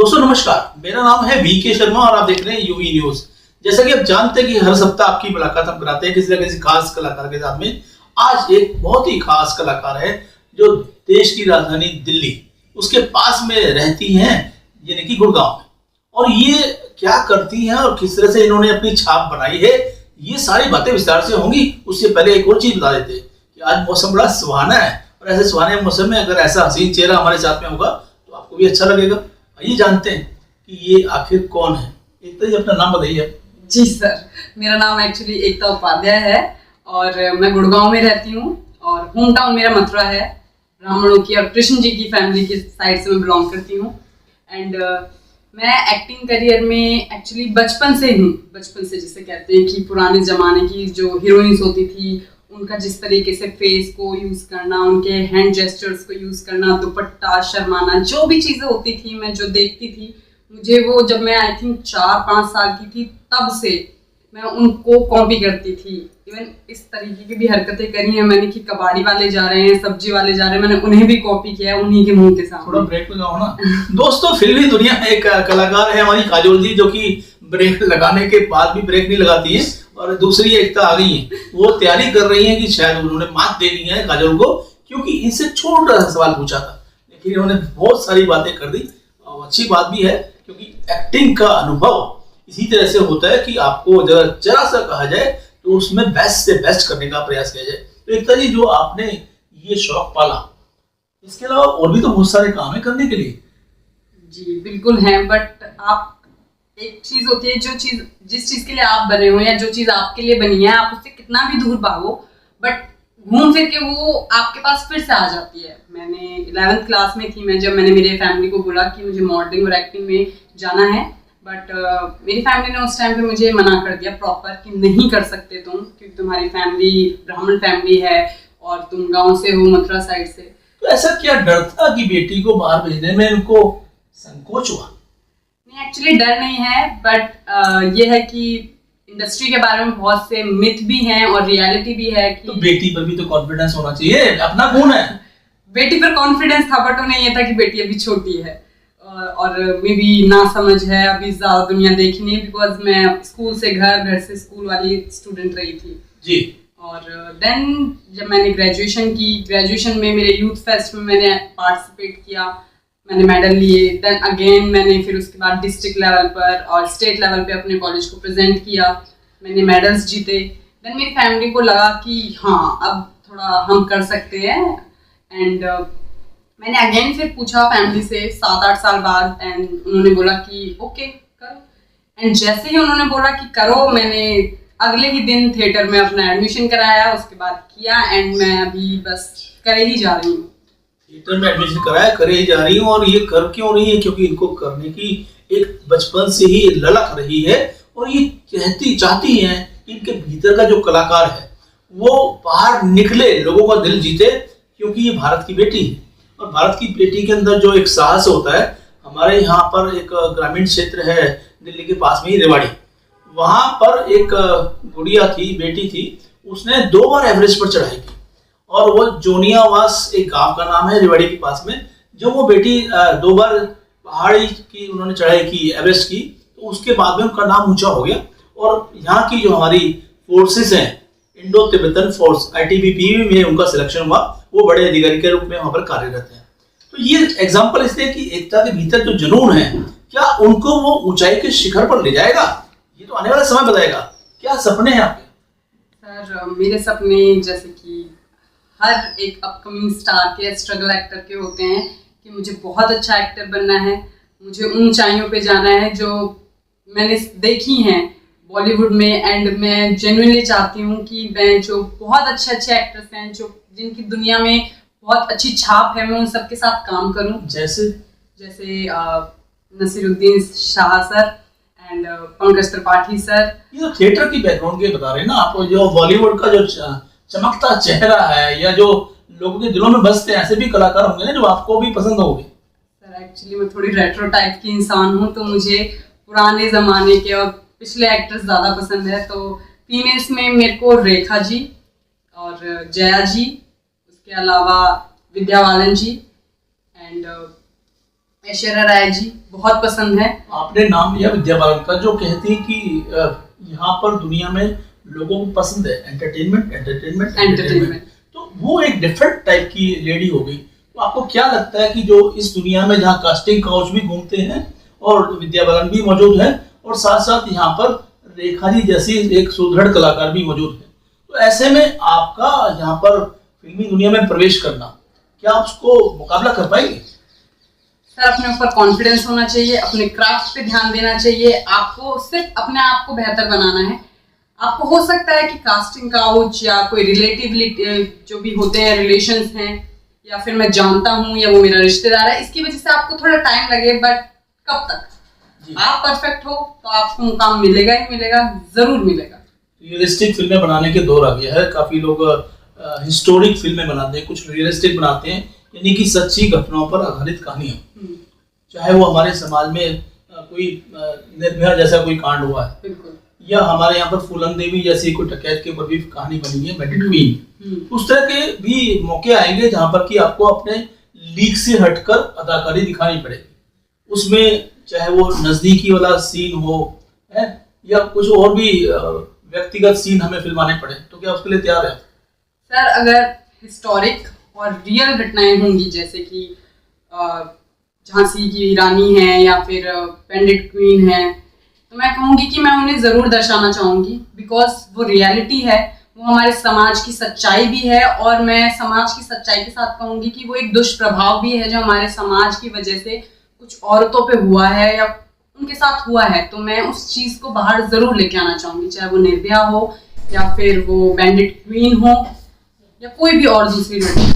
दोस्तों नमस्कार, मेरा नाम है वीके शर्मा और आप देख रहे हैं यूवी न्यूज। जैसा कि आप जानते हैं कि हर सप्ताह आपकी मुलाकात हम कराते हैं किसी न किसी खास कलाकार के साथ में। आज एक बहुत ही खास कलाकार है जो देश की राजधानी दिल्ली उसके पास में रहती हैं, यानी कि गुड़गांव में। और ये क्या करती हैं और किस तरह से इन्होंने अपनी छाप बनाई है, ये सारी बातें विस्तार से होंगी। उससे पहले एक और चीज बता देते हैं कि आज मौसम बड़ा सुहाना है और ऐसे सुहाने मौसम में अगर ऐसा हसीन चेहरा हमारे साथ में होगा तो आपको भी अच्छा लगेगा। आइए जानते हैं कि ये आखिर कौन है। एकता जी, अपना नाम बताइए। जी सर, मेरा नाम एक्चुअली एकता उपाध्याय है और मैं गुड़गांव में रहती हूँ और होम टाउन मेरा मथुरा है। ब्राह्मणों की और कृष्ण जी की फैमिली की साइड से मैं बिलोंग करती हूँ। एंड मैं एक्टिंग करियर में एक्चुअली बचपन से जिसे कहते हैं कि पुराने ज़माने की जो हीरोइंस होती थी उनका जिस तरीके से फेस को यूज़ करना, उनके हैंड जेस्चर्स को यूज़ करना, दुपट्टा शर्माना, जो भी चीज़ें होती थी मैं जो देखती थी, मुझे वो जब मैं आई थिंक 4-5 साल की थी तब से मैं उनको कॉपी करती थी। इवन इस तरीके की भी हरकतें करी हैं मैंने कि कबाड़ी वाले जा रहे हैं, सब्जी वाले जा रहे हैं, मैंने उन्हें भी कॉपी किया है उन्हीं के मुंह के सामने। थोड़ा ब्रेक में जाओ ना। दोस्तों, फिल्मी दुनिया में एक कलाकार है हमारी काजोल जी, जो कि ब्रेक लगाने के बाद भी ब्रेक नहीं लगाती है। और दूसरी एकता आ गई है, वो तैयारी कर रही है कि शायद उन्होंने मात दे दी है काजोल को, क्योंकि इनसे छोटा सा सवाल पूछा था लेकिन इन्होंने बहुत सारी बातें कर दी। और अच्छी बात भी है क्योंकि एक्टिंग का अनुभव इसी तरह से होता है कि आपको जरा सा कहा जाए तो उसमें बेस्ट से बेस्ट करने का प्रयास किया जाए। तो एकता जी, जो आपने ये शौक पाला, इसके अलावा और भी तो बहुत सारे काम है करने के लिए। जी बिल्कुल है, बट आप एक चीज होती है जिस चीज के लिए आप बने हो या जो चीज आपके लिए बनी है, आप उससे कितना भी दूर भागो बट घूम फिर के वो आपके पास फिर से आ जाती है। मैंने 11th क्लास में थी मैं जब मैंने मेरे फैमिली को बोला कि मुझे मॉडलिंग और एक्टिंग में जाना है, बट मेरी फैमिली ने उस टाइम पे मुझे मना कर दिया प्रॉपर कि नहीं कर सकते तुम, क्योंकि तुम्हारी फैमिली ब्राह्मण फैमिली है और तुम गाँव से हो, मथुरा साइड से। तो ऐसा क्या डर था कि बेटी को बाहर भेजने में उनको संकोच हुआ? नहीं, एक्चुअली डर नहीं है, बट ये है कि इंडस्ट्री के बारे में बहुत से मिथ भी हैं और रियलिटी भी है कि तो बेटी पर भी तो कॉन्फिडेंस होना चाहिए, अपना कौन है। बेटी पर कॉन्फिडेंस था बट उन्हें ये था कि बेटी अभी छोटी है और मे बी ना समझ है, अभी ज्यादा दुनिया देखी नहीं, बिकॉज मैं स्कूल से घर से स्कूल वाली स्टूडेंट रही थी जी। और देन जब मैंने ग्रेजुएशन में मेरे यूथ फेस्ट में मैंने पार्टिसिपेट किया, मैंने मेडल लिए। देन अगेन मैंने फिर उसके बाद डिस्ट्रिक्ट लेवल पर और स्टेट लेवल पे अपने कॉलेज को प्रेजेंट किया, मैंने मेडल्स जीते। देन मेरी फैमिली को लगा कि हाँ अब थोड़ा हम कर सकते हैं एंड मैंने अगेन फिर पूछा फैमिली से 7-8 साल बाद एंड उन्होंने बोला कि ओके करो। एंड जैसे ही उन्होंने बोला कि करो, मैंने अगले ही दिन थिएटर में अपना एडमिशन कराया, उसके बाद किया एंड मैं अभी बस करे ही जा रही हूँ। थिएटर में एडमिशन कराया, करे ही जा रही हूँ। और ये कर क्यों रही है? क्योंकि इनको करने की एक बचपन से ही ललक रही है और ये चाहती हैं कि इनके भीतर का जो कलाकार है वो बाहर निकले, लोगों का दिल जीते, क्योंकि ये भारत की बेटी है। और भारत की बेटी के अंदर जो एक साहस होता है, हमारे यहाँ पर एक ग्रामीण क्षेत्र है दिल्ली के पास में ही, रेवाड़ी, वहां पर एक गुड़िया थी, बेटी थी, उसने 2 बार एवरेस्ट पर चढ़ाई की। और वो जोनियावास एक गांव का नाम है रेवाड़ी के पास में। जो वो बेटी 2 बार पहाड़ी की उन्होंने चढ़ाई की, एवरेस्ट की, तो उसके बाद में उनका नाम ऊंचा हो गया। और यहाँ की जो हमारी फोर्सेस हैं, इंडो तिब्बतन फोर्स ITBP में उनका सिलेक्शन हुआ, वो बड़े अधिकारी के रूप में वहां पर कार्यरत हैं। तो ये एग्जाम्पल इसलिए कि एकता के भीतर जो जुनून है, क्या उनको वो ऊंचाई के शिखर पर ले जाएगा? ये तो आने वाला समय बताएगा। क्या सपने हैं आपके? सर मेरे सपने जैसे कि हर एक अपकमिंग स्टार के, स्ट्रगल एक्टर के होते हैं कि मुझे बहुत अच्छा एक्टर बनना है, मुझे उन ऊंचाइयों पे जाना है जो मैंने देखी हैं बॉलीवुड में। एंड मैं जेन्युइनली चाहती हूँ कि मैं जो बहुत अच्छे एक्टर्स हैं जो जिनकी दुनिया में बहुत अच्छी छाप है, मैं उन सबके साथ काम करूँ। जैसे Naseeruddin Shah sir and Pankaj Tripathi sir. ये तो थिएटर की बैकग्राउंड के बता रहे हैं ना आप, जो बॉलीवुड का जो चमकता चेहरा है या जो लोगों के दिलों में बसते हैं, ऐसे भी कलाकार होंगे ना जो आपको भी पसंद होंगे। सर एक्चुअली मैं थोड़ी रेट्रो टाइप की इंसान हूँ, तो मुझे पुराने जमाने के और पिछले एक्टर्स ज़्यादा पसंद है। तो फीमेल्स में मेरे को रेखा जी और जया जी, उसके अलावा विद्या बालन जी एंड ऐश्वर्या राय जी बहुत पसंद है। आपने नाम लिया विद्या बालन का, जो कहती है कि यहाँ पर दुनिया में लोगों को पसंद है एंटरटेनमेंट एंटरटेनमेंट एंटरटेनमेंट, तो वो एक डिफरेंट टाइप की लेडी हो गई। तो आपको क्या लगता है कि जो इस दुनिया में जहाँ कास्टिंग काउच भी घूमते हैं और विद्या बालन भी मौजूद है और साथ साथ यहाँ पर रेखा जी जैसी एक सुदृढ़ कलाकार भी मौजूद है, तो ऐसे में आपका यहाँ पर फिल्मी दुनिया में प्रवेश करना, क्या आप उसको मुकाबला कर पाएंगे? सर, अपने ऊपर कॉन्फिडेंस होना चाहिए, अपने क्राफ्ट पे ध्यान देना चाहिए, आपको सिर्फ अपने आप को बेहतर बनाना है। आपको हो सकता है कि कास्टिंग काउच या कोई रिलेटिवली जो भी होते हैं, रिलेशंस हैं, या फिर मैं जानता हूँ या वो मेरा रिश्तेदार है, इसकी वजह से आपको थोड़ा टाइम लगे, बट कब तक आप परफेक्ट हो तो आपको मुकाम मिलेगा ही मिलेगा, जरूर मिलेगा। रियलिस्टिक फिल्में बनाने के दौर आ गया है, काफी लोग हिस्टोरिक फिल्में बनाते हैं, कुछ रियलिस्टिक बनाते हैं, यानी कि सच्ची घटनाओं पर आधारित कहानियां, चाहे वो हमारे समाज में कोई निर्भया जैसा कोई कांड हुआ है, बिल्कुल, या हमारे यहाँ पर फूलन देवी जैसी कोई डकैत के ऊपर भी कहानी बनी है, बैटेड क्वीन, उस तरह के भी मौके आएंगे जहां पर कि आपको अपने लीक से हटकर अदाकारी दिखानी पड़ेगी। उसमें चाहे वो नजदीकी वाला सीन हो है या कुछ और भी व्यक्तिगत सीन हमें फिल्माने पड़े, तो क्या उसके लिए तैयार है? सर, अगर हिस्टोरिक और रियल घटनाएं होंगी, जैसे कि झांसी की रानी है या फिर पेंडेंट क्वीन है, तो मैं कहूँगी कि मैं उन्हें ज़रूर दर्शाना चाहूँगी, बिकॉज वो रियलिटी है, वो हमारे समाज की सच्चाई भी है, और मैं समाज की सच्चाई के साथ कहूँगी कि वो एक दुष्प्रभाव भी है जो हमारे समाज की वजह से कुछ औरतों पे हुआ है या उनके साथ हुआ है। तो मैं उस चीज़ को बाहर ज़रूर लेके आना चाहूँगी, चाहे वो निर्भया हो या फिर वो बैंडिट क्वीन हो या कोई भी और दूसरी लड़की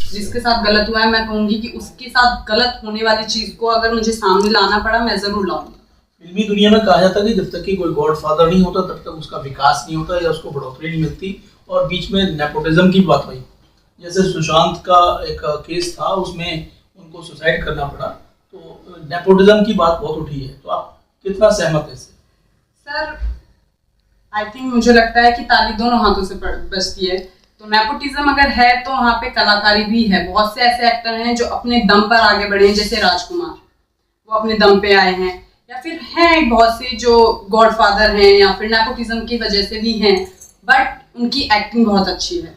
जिसके साथ गलत हुआ है। मैं कहूँगी कि उसके साथ गलत होने वाली चीज़ को अगर मुझे सामने लाना पड़ा, मैं ज़रूर लाऊंगी। फिल्मी दुनिया में कहा जाता है कि जब तक कि कोई गॉडफादर नहीं होता तब तक उसका विकास नहीं होता या उसको बढ़ोतरी नहीं मिलती, और बीच में नेपोटिज्म की बात हुई, जैसे सुशांत का एक केस था, उसमें उनको सुसाइड करना पड़ा, तो नेपोटिज्म की बात बहुत उठी है, तो आप कितना सहमत हैं इससे? सर, आई थिंक मुझे लगता है कि ताली दोनों हाथों से बजती है। तो नेपोटिज्म अगर है तो वहाँ पे कलाकारी भी है। बहुत से ऐसे एक्टर हैं जो अपने दम पर आगे बढ़े हैं, जैसे राजकुमार, वो अपने दम पे आए हैं, या फिर हैं बहुत से जो गॉडफादर हैं या फिर नेपोटिज्म की वजह से भी हैं, बट उनकी एक्टिंग बहुत अच्छी है।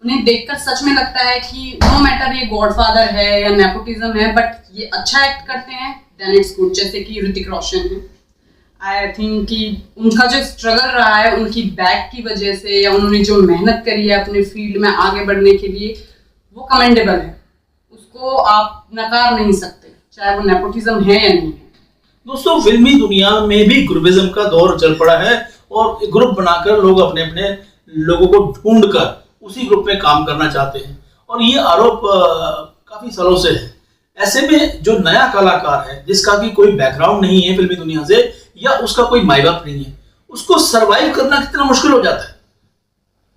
उन्हें देखकर सच में लगता है कि नो मैटर ये गॉडफादर है या नेपोटिज्म है, बट ये अच्छा एक्ट करते हैं, देन इट्स गुड। जैसे कि ऋतिक रोशन है, आई थिंक कि उनका जो स्ट्रगल रहा है उनकी बैक की वजह से, या उन्होंने जो मेहनत करी है अपने फील्ड में आगे बढ़ने के लिए, वो कमेंडेबल है, उसको आप नकार नहीं सकते, चाहे वो नेपोटिज्म है या नहीं है। दोस्तों, फिल्मी दुनिया में भी ग्रुपिज्म का दौर चल पड़ा है और ग्रुप बनाकर लोग अपने अपने लोगों को ढूंढकर उसी ग्रुप में काम करना चाहते हैं, और ये आरोप काफी सालों से है। ऐसे में जो नया कलाकार है जिसका कि कोई बैकग्राउंड नहीं है फिल्मी दुनिया से, या उसका कोई माई बाप नहीं है, उसको सरवाइव करना कितना मुश्किल हो जाता है।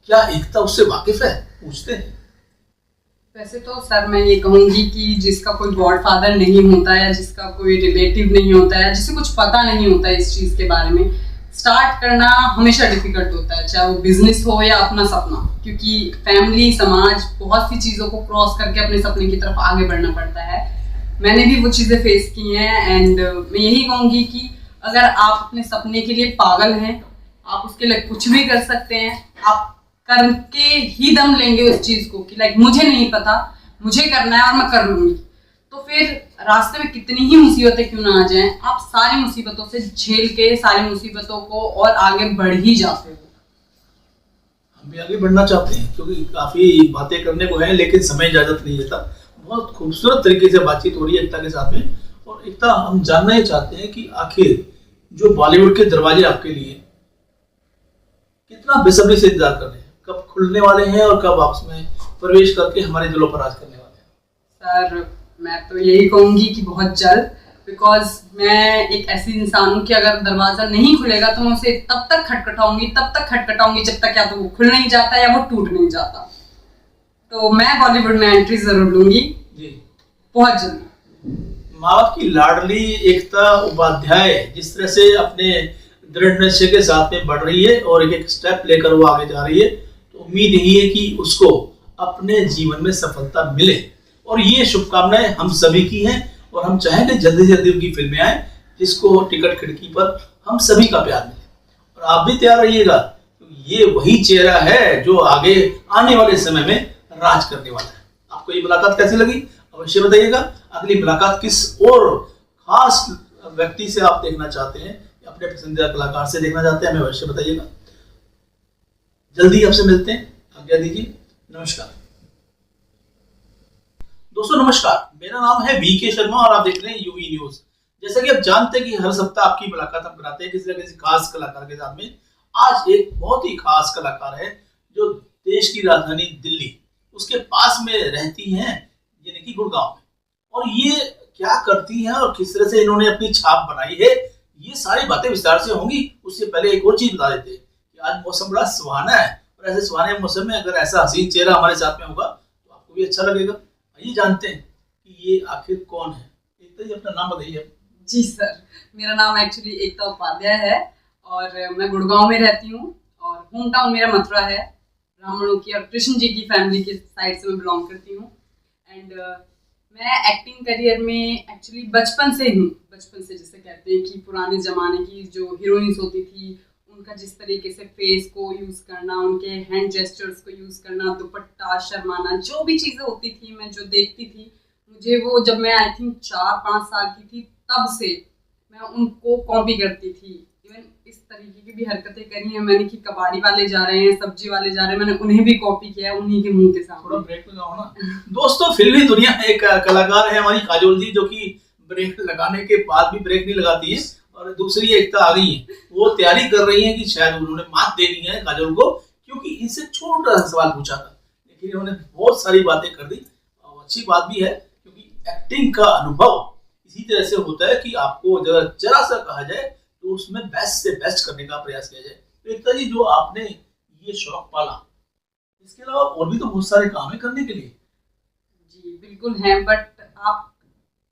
क्या एकता उससे वाकिफ है? पूछते हैं। वैसे तो सर मैं ये कहूंगी कि जिसका कोई गॉडफादर नहीं होता है, जिसका कोई रिलेटिव नहीं होता है, जिसे कुछ पता नहीं होता है इस चीज के बारे में, स्टार्ट करना हमेशा डिफिकल्ट होता है, चाहे वो बिजनेस हो या अपना सपना, क्योंकि फैमिली, समाज, बहुत सी चीज़ों को क्रॉस करके अपने सपने की तरफ आगे बढ़ना पड़ता है। मैंने भी वो चीज़ें फेस की हैं, एंड मैं यही कहूँगी कि अगर आप अपने सपने के लिए पागल हैं, आप उसके लिए कुछ भी कर सकते हैं, आप करके ही दम लेंगे उस चीज़ को कि लाइक मुझे नहीं पता, मुझे करना है और मैं कर लूँगी, तो फिर रास्ते में कितनी ही मुसीबतें क्यों ना आ जाएं, आप सारी मुसीबतों से झेल के सारी मुसीबतों को और आगे बढ़ ही जाते हो। हम भी आगे बढ़ना चाहते हैं क्योंकि काफी बातें करने को है, लेकिन समय इजाजत नहीं देता। बहुत खूबसूरत तरीके से बातचीत हो रही है एकता के साथ में, और एकता, हम जानना ही चाहते हैं कि आखिर जो बॉलीवुड के दरवाजे आपके लिए कितना बेसब्री से इंतजार कर रहे हैं, कब खुलने वाले हैं और कब आपस में प्रवेश करके हमारे दिलों पर राज करने वाले हैं? सर मैं तो यही कहूँगी कि बहुत जल्द, बिकॉज मैं एक ऐसी इंसान हूँ कि अगर दरवाजा नहीं खुलेगा तो मैं उसे तब तक खटखटाऊंगी जब तक या तो वो खुल नहीं जाता या वो टूट नहीं जाता। तो मैं बॉलीवुड में एंट्री जरूर लूंगी जी, बहुत जल्दी। माँ बाप की लाडली एकता उपाध्याय जिस तरह से अपने दृढ़ निश्चय के साथ में बढ़ रही है और एक एक स्टेप लेकर वो आगे जा रही है, तो उम्मीद यही है कि उसको अपने जीवन में सफलता मिले, और ये शुभकामनाएं हम सभी की हैं। और हम चाहेंगे जल्दी से जल्दी उनकी फिल्में आए, जिसको टिकट खिड़की पर हम सभी का प्यार मिले। और आप भी तैयार रहिएगा, ये वही चेहरा है जो आगे आने वाले समय में राज करने वाला है। आपको ये मुलाकात कैसी लगी अवश्य बताइएगा। अगली मुलाकात किस और खास व्यक्ति से आप देखना चाहते हैं या अपने पसंदीदा कलाकार से देखना चाहते हैं, हमें अवश्य बताइएगा। जल्दी आपसे मिलते हैं, आज्ञा दीजिए, नमस्कार। दोस्तों नमस्कार, मेरा नाम है वीके शर्मा और आप देख रहे हैं यूवी न्यूज। जैसा कि आप जानते हैं कि हर सप्ताह आपकी मुलाकात हम कराते हैं किसी न किसी खास कलाकार के साथ में। आज एक बहुत ही खास कलाकार है जो देश की राजधानी दिल्ली उसके पास में रहती हैं, यानी कि गुड़गांव में। और ये क्या करती हैं और किस तरह से इन्होंने अपनी छाप बनाई है, ये सारी बातें विस्तार से होंगी। उससे पहले एक और चीज बता देते हैं कि आज मौसम बड़ा सुहाना है और ऐसे सुहाने मौसम में अगर ऐसा हसीन चेहरा हमारे साथ में होगा तो आपको भी अच्छा लगेगा। आइए जानते हैं कि ये आखिर कौन है। एक तो ये अपना नाम बताइए। जी सर, मेरा नाम एक्चुअली एकता उपाध्याय है और मैं गुड़गांव में रहती हूँ और होम टाउन मेरा मथुरा है। ब्राह्मणों की और कृष्ण जी की फैमिली की साइड से मैं बिलोंग करती हूँ। एंड मैं एक्टिंग करियर में एक्चुअली बचपन से जैसे कहते हैं कि पुराने ज़माने की जो हीरोइंस होती थी उनका जिस तरीके से फेस को यूज़ करना, उनके हैंड जेस्चर्स को यूज़ करना, दुपट्टा शर्माना, जो भी चीज़ें होती थी मैं जो देखती थी, मुझे वो जब मैं आई थिंक 4-5 साल की थी तब से मैं उनको कॉपी करती थी। इवन इस तरीके की भी हरकतें करी हैं मैंने कि कबाड़ी वाले जा रहे हैं, सब्जी वाले जा रहे हैं, मैंने उन्हें भी कॉपी किया है उन्हीं के मुंह के साथ। थोड़ा ब्रेक लगाओ ना। दोस्तों फिल्मी दुनिया में एक कलाकार है हमारी काजोल जी, जो कि ब्रेक लगाने के बाद भी ब्रेक नहीं लगाती है। और दूसरी एकता आ गई है, वो तैयारी कर रही है कि शायद उन्होंने मात दे दी है काजोल को, क्योंकि इनसे छोटा सा सवाल पूछा था लेकिन इन्होंने बहुत सारी बातें कर दी। और अच्छी बात भी है क्योंकि एक्टिंग का अनुभव इसी तरह से होता है कि आपको अगर जरा सा कहा जाए तो उसमें बेस्ट से बेस्ट करने का प्रयास किया जाए। तो एकता जी, जो आपने ये शौक पाला, इसके अलावा और भी तो बहुत सारे काम है करने के लिए। जी बिल्कुल है, बट आप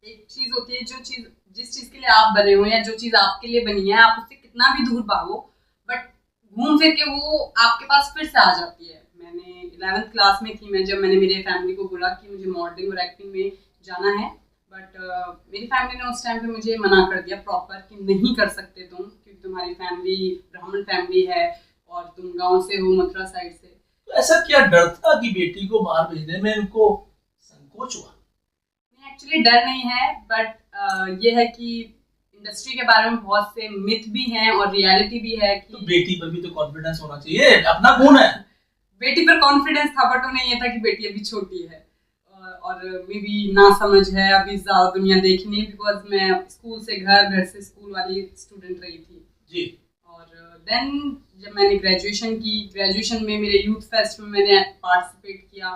एक चीज होती है जिस चीज के लिए आप बने हो या जो चीज आपके लिए बनी है, आप उससे कितना भी दूर भागो बट घूम फिर के वो आपके पास फिर से आ जाती है। मैंने 11th क्लास में थी जब मैंने मेरे फैमिली को बोला कि मुझे मॉडलिंग और एक्टिंग में जाना है, बट मेरी फैमिली ने उस टाइम पे मुझे मना कर दिया प्रॉपर कि नहीं कर सकते तुम, क्योंकि तुम्हारी फैमिली ब्राह्मण फैमिली है और तुम गांव से हो, मथुरा साइड से। तो ऐसा क्या डर था कि बेटी को बाहर भेजने में इनको संकोच हुआ? एक्चुअली डर नहीं है, बट ये है कि इंडस्ट्री के बारे में बहुत से मिथ भी हैं और रियलिटी भी है कि तो बेटी पर भी तो कॉन्फिडेंस होना चाहिए, अपना खून है। बेटी पर कॉन्फिडेंस था बट उन्हें ये था कि बेटी अभी छोटी है और मे बी ना समझ है, अभी ज्यादा दुनिया देखी नहीं, बिकॉज मैं स्कूल से घर से स्कूल वाली स्टूडेंट रही थी जी। और देन जब मैंने ग्रेजुएशन में मेरे यूथ फेस्ट में मैंने पार्टिसिपेट किया,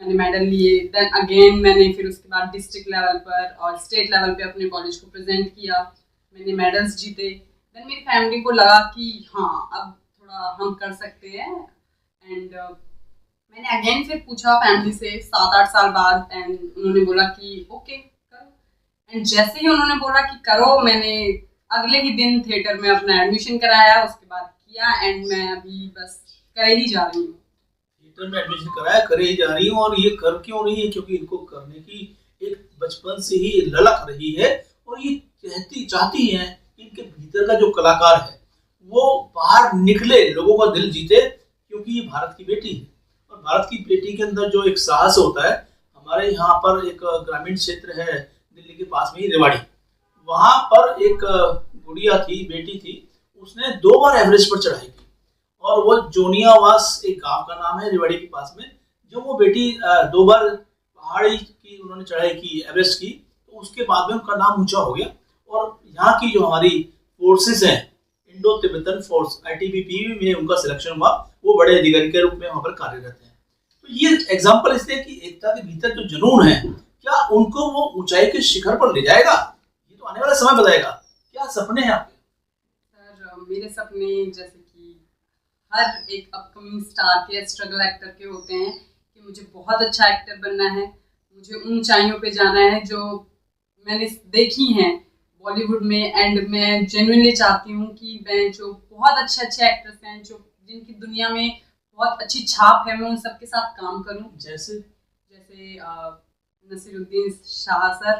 मैंने मेडल लिए। देन अगेन मैंने फिर उसके बाद डिस्ट्रिक्ट लेवल पर और स्टेट लेवल पे अपने कॉलेज को प्रेजेंट किया, मैंने मेडल्स जीते। देन मेरी फैमिली को लगा कि हाँ अब थोड़ा हम कर सकते हैं एंड मैंने अगेन फिर पूछा फैमिली से 7-8 साल बाद एंड उन्होंने बोला कि ओके करो। एंड जैसे ही उन्होंने बोला कि करो, मैंने अगले ही दिन थिएटर में अपना एडमिशन कराया, उसके बाद किया एंड मैं अभी बस करे ही जा रही हूँ। थिएटर में एडमिशन कराया, करे ही जा रही हूँ। और ये कर क्यों रही है? क्योंकि इनको करने की एक बचपन से ही ललक रही है और ये चाहती हैं कि इनके भीतर का जो कलाकार है वो बाहर निकले, लोगों का दिल जीते, क्योंकि ये भारत की बेटी है। और भारत की बेटी के अंदर जो एक साहस होता है, हमारे यहाँ पर एक ग्रामीण क्षेत्र है दिल्ली के पास में ही रेवाड़ी, वहां पर एक गुड़िया थी, बेटी थी, उसने 2 बार एवरेस्ट पर चढ़ाई की। और वो जोनियावास एक गांव का नाम है रेवाड़ी के पास में। जो वो बेटी 2 बार पहाड़ी की उन्होंने चढ़ाई की, एवरेस्ट की, तो उसके बाद में उनका नाम ऊंचा हो गया। और यहाँ की जो हमारी फोर्सेस हैं, इंडो तिब्बतन फोर्स ITBP में उनका सिलेक्शन हुआ, वो बड़े अधिकारी के रूप में वहां पर कार्यरत हैं। तो ये एग्जांपल इसलिए कि एकता के भीतर जो जुनून है, क्या उनको वो ऊंचाई के शिखर पर ले जाएगा? ये तो आने वाला समय बताएगा। क्या सपने हैं आपके? सर मेरे सपने जैसे कि हर एक अपकमिंग स्टार के, स्ट्रगल एक्टर के होते हैं कि मुझे बहुत अच्छा एक्टर बनना है, मुझे उन ऊंचाइयों पे जाना है जो मैंने देखी हैं बॉलीवुड में। एंड मैं जेन्युइनली चाहती हूँ कि मैं जो बहुत अच्छे एक्टर्स हैं, जो जिनकी दुनिया में बहुत अच्छी छाप है, मैं उन सबके साथ काम करूँ। जैसे Naseeruddin Shah sir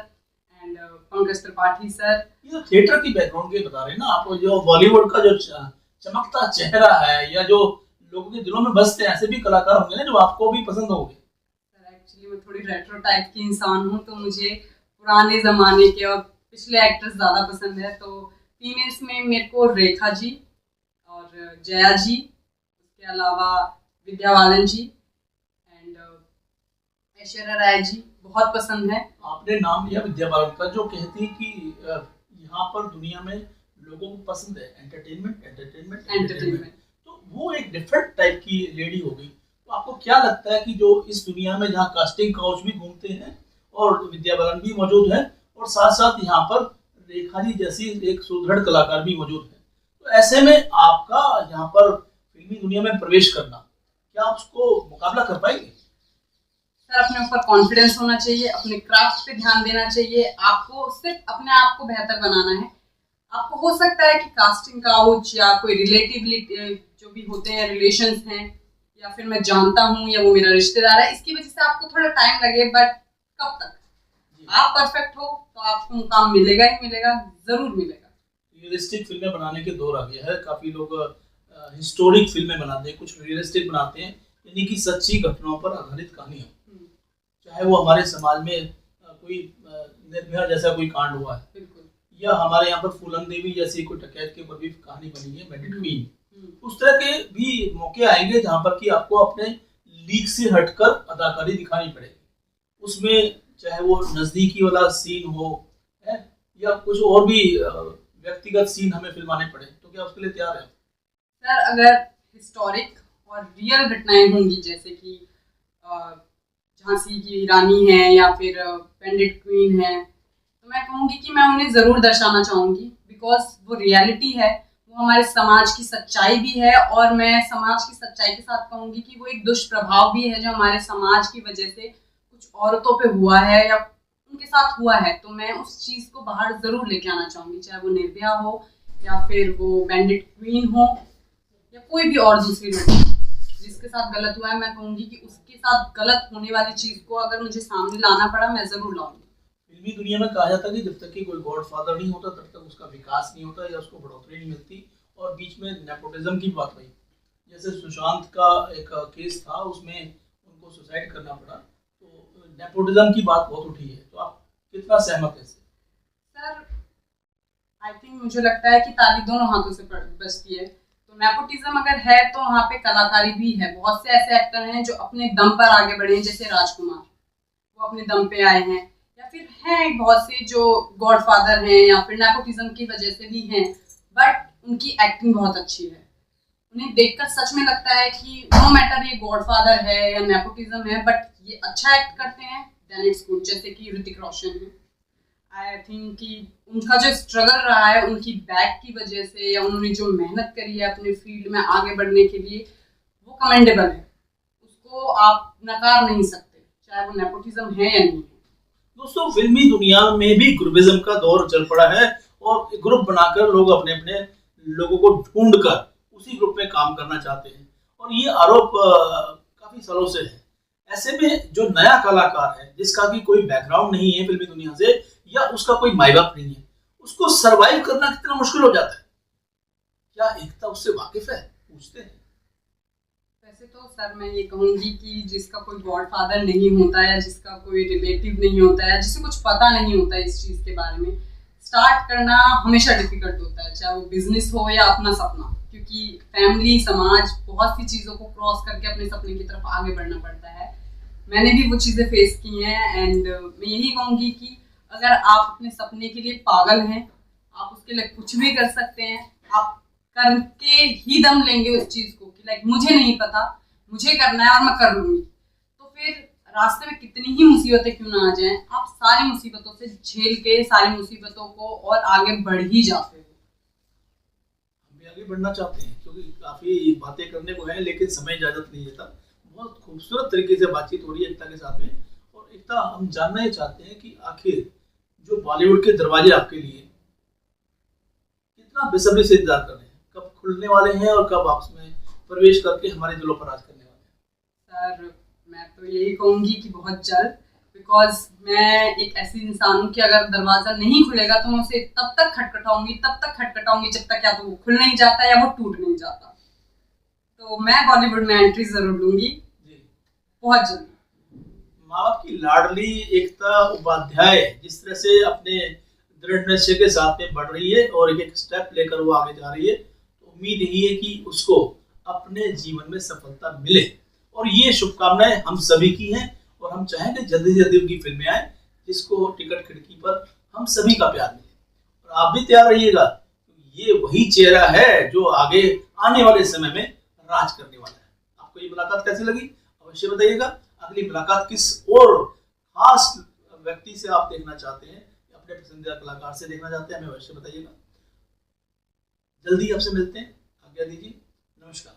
and Pankaj Tripathi sir. ये तो थिएटर की बैकग्राउंड के बता रहे हैं ना आप, जो बॉलीवुड का जो चमकता चेहरा है या जो लोगों के दिलों में बसते हैं, ऐसे भी कलाकार होंगे ना जो आपको भी पसंद होंगे। सर एक्चुअली मैं थोड़ी रेट्रो टाइप की इंसान हूँ, तो मुझे पुराने ज़माने के और पिछले एक्टर्स ज़्यादा पसंद है। तो फीमेल्स में मेरे को रेखा जी और जया जी, उसके अलावा विद्या बालन जी एंड ऐश्वर्या राय जी बहुत पसंद है। आपने नाम लिया विद्या बालन का, जो कहती है कि यहाँ पर दुनिया में लोगों को पसंद है एंटरटेनमेंट एंटरटेनमेंट एंटरटेनमेंट, तो वो एक डिफरेंट टाइप की लेडी हो गई। तो आपको क्या लगता है कि जो इस दुनिया में जहाँ कास्टिंग काउच भी घूमते हैं और विद्या बालन भी मौजूद है और साथ साथ यहाँ पर रेखा जी जैसी एक सुदृढ़ कलाकार भी मौजूद है, तो ऐसे में आपका यहाँ पर फिल्मी दुनिया में प्रवेश करना, क्या आप उसको मुकाबला कर पाएंगे? सर अपने ऊपर कॉन्फिडेंस होना चाहिए, अपने क्राफ्ट पे ध्यान देना चाहिए। आपको सिर्फ अपने आप को बेहतर बनाना है। आपको हो सकता है कि कास्टिंग काउच या कोई रिलेटिव जो भी होते हैं, रिलेशंस हैं, या फिर मैं जानता हूँ या वो मेरा रिश्तेदार है, इसकी वजह से आपको थोड़ा टाइम लगे, बट कब तक आप परफेक्ट हो तो आपको मुकाम मिलेगा ही मिलेगा, जरूर मिलेगा। रियलिस्टिक फिल्में बनाने के दौर आ गया है, काफी लोग हिस्टोरिक फिल्में बनाते हैं, कुछ रियलिस्टिक बनाते हैं, यानी कि सच्ची घटनाओं पर आधारित कहानियां, चाहे वो हमारे समाज में कोई निर्भया जैसा कोई कांड हुआ है, बिल्कुल, या हमारे यहाँ पर फूलन देवी जैसी कोई डकैत के ऊपर भी कहानी बनी है, बैंडिट क्वीन, उस तरह के भी मौके आएंगे जहाँ पर कि आपको अपने लीग से हटकर अदाकारी दिखानी पड़ेगी। उसमें चाहे वो नजदीकी वाला सीन हो है या कुछ और भी व्यक्तिगत सीन हमें फिल्माने पड़े, तो क्या उसके लिए तैयार है? सर अगर हिस्टोरिक और रियल घटनाएं होंगी, जैसे कि झांसी की रानी है या फिर पेंडेंट क्वीन है, तो मैं कहूँगी कि मैं उन्हें ज़रूर दर्शाना चाहूँगी, बिकॉज वो रियलिटी है, वो हमारे समाज की सच्चाई भी है। और मैं समाज की सच्चाई के साथ कहूँगी कि वो एक दुष्प्रभाव भी है जो हमारे समाज की वजह से कुछ औरतों पे हुआ है या उनके साथ हुआ है। तो मैं उस चीज़ को बाहर ज़रूर लेके आना चाहूँगी, चाहे वो निर्भया हो या फिर वो बैंडिट क्वीन हो या कोई भी और दूसरी लड़की जिसके साथ गलत हुआ है। मैं कहूँगी कि उसके साथ गलत होने वाली चीज़ को अगर मुझे सामने लाना पड़ा, मैं ज़रूर लाऊंगी। फिल्मी दुनिया में कहा जाता है कि जब तक कि कोई गॉडफादर नहीं होता तब तक उसका विकास नहीं होता या उसको बढ़ोतरी नहीं मिलती। और बीच में नेपोटिज्म की बात हुई, जैसे सुशांत का एक केस था, उसमें उनको सुसाइड करना पड़ा, तो नेपोटिज्म की बात बहुत उठी है, तो आप कितना सहमत हैं? सर आई थिंक मुझे लगता है कि ताली दोनों हाथों से बजती है। तो नेपोटिज्म अगर है तो वहाँ पे कलाकारी भी है। बहुत से ऐसे एक्टर हैं जो अपने दम पर आगे बढ़े हैं, जैसे राजकुमार, वो अपने दम पे आए हैं, या फिर हैं बहुत से जो गॉडफादर हैं या फिर नेपोटिज्म की वजह से भी हैं, बट उनकी एक्टिंग बहुत अच्छी है। उन्हें देखकर सच में लगता है कि नो मैटर ये गॉडफादर है या नेपोटिज्म है, बट ये अच्छा एक्ट करते हैं, देन इट्स गुड। जैसे कि ऋतिक रोशन है, आई थिंक कि उनका जो स्ट्रगल रहा है उनकी बैक की वजह से, या उन्होंने जो मेहनत करी है अपने फील्ड में आगे बढ़ने के लिए, वो कमेंडेबल है। उसको आप नकार नहीं सकते, चाहे वो नेपोटिज्म है या नहीं है। दोस्तों, फिल्मी दुनिया में भी ग्रुपिज्म का दौर चल पड़ा है और ग्रुप बनाकर लोग अपने अपने लोगों को ढूंढकर उसी ग्रुप में काम करना चाहते हैं, और ये आरोप काफी सालों से है। ऐसे में जो नया कलाकार है जिसका कि कोई बैकग्राउंड नहीं है फिल्मी दुनिया से या उसका कोई माई बाप नहीं है, उसको सरवाइव करना कितना मुश्किल हो जाता है। क्या एकता उससे वाकिफ है? पूछते हैं। वैसे तो सर मैं ये कहूँगी कि जिसका कोई गॉडफादर नहीं होता या जिसका कोई रिलेटिव नहीं होता है, जिसे कुछ पता नहीं होता है इस चीज़ के बारे में, स्टार्ट करना हमेशा डिफिकल्ट होता है, चाहे वो बिजनेस हो या अपना सपना, क्योंकि फैमिली, समाज, बहुत सी चीज़ों को क्रॉस करके अपने सपने की तरफ आगे बढ़ना पड़ता है। मैंने भी वो चीज़ें फेस की हैं, एंड मैं यही कहूँगी कि अगर आप अपने सपने के लिए पागल हैं, आप उसके लिए कुछ भी कर सकते हैं, आप करके ही दम लेंगे उस चीज़ को कि लाइक मुझे नहीं पता, मुझे करना है और मैं कर लूँगी, तो फिर रास्ते में कितनी ही मुसीबतें क्यों ना आ जाएं, आप सारी मुसीबतों से झेल के सारी मुसीबतों को और आगे बढ़ ही जाते हो। हम भी आगे बढ़ना चाहते हैं क्योंकि काफ़ी बातें करने को है, लेकिन समय इजाज़त नहीं देता। बहुत खूबसूरत तरीके से बातचीत हो रही है एकता के साथ में, और एकता, हम जानना ही चाहते हैं कि आखिर जो बॉलीवुड के दरवाजे आपके लिए कितना बेसब्री से इंतजार कर रहे हैं, कब खुलने वाले हैं और कब आप उसमें प्रवेश करके हमारे दिलों पर राज करने वाले हैं? सर मैं तो यही कहूँगी कि बहुत जल्द, बिकॉज मैं एक ऐसी इंसान हूँ कि अगर दरवाजा नहीं खुलेगा तो मैं उसे तब तक खटखटाऊंगी जब तक या तो वो खुल नहीं जाता या वो टूट नहीं जाता। तो मैं बॉलीवुड में एंट्री जरूर लूंगी बहुत जल्दी। माँ बाप की लाडली एकता उपाध्याय जिस तरह से अपने दृढ़ निश्चय के साथ में बढ़ रही है और एक स्टेप लेकर वो आगे जा रही है, तो उम्मीद यही है कि उसको अपने जीवन में सफलता मिले और ये शुभकामनाएं हम सभी की हैं और हम चाहेंगे जल्दी जल्दी उनकी फिल्में आए जिसको टिकट खिड़की पर हम सभी का प्यार मिले। और आप भी तैयार रहिएगा, ये वही चेहरा है जो आगे आने वाले समय में राज करने वाला है। आपको ये मुलाकात कैसी लगी अवश्य बताइएगा। अगली मुलाकात किस और खास व्यक्ति से आप देखना चाहते हैं, अपने पसंदीदा कलाकार से देखना चाहते हैं, हमें अवश्य बताइएगा। जल्दी आपसे मिलते हैं, आज्ञा दीजिए, नमस्कार।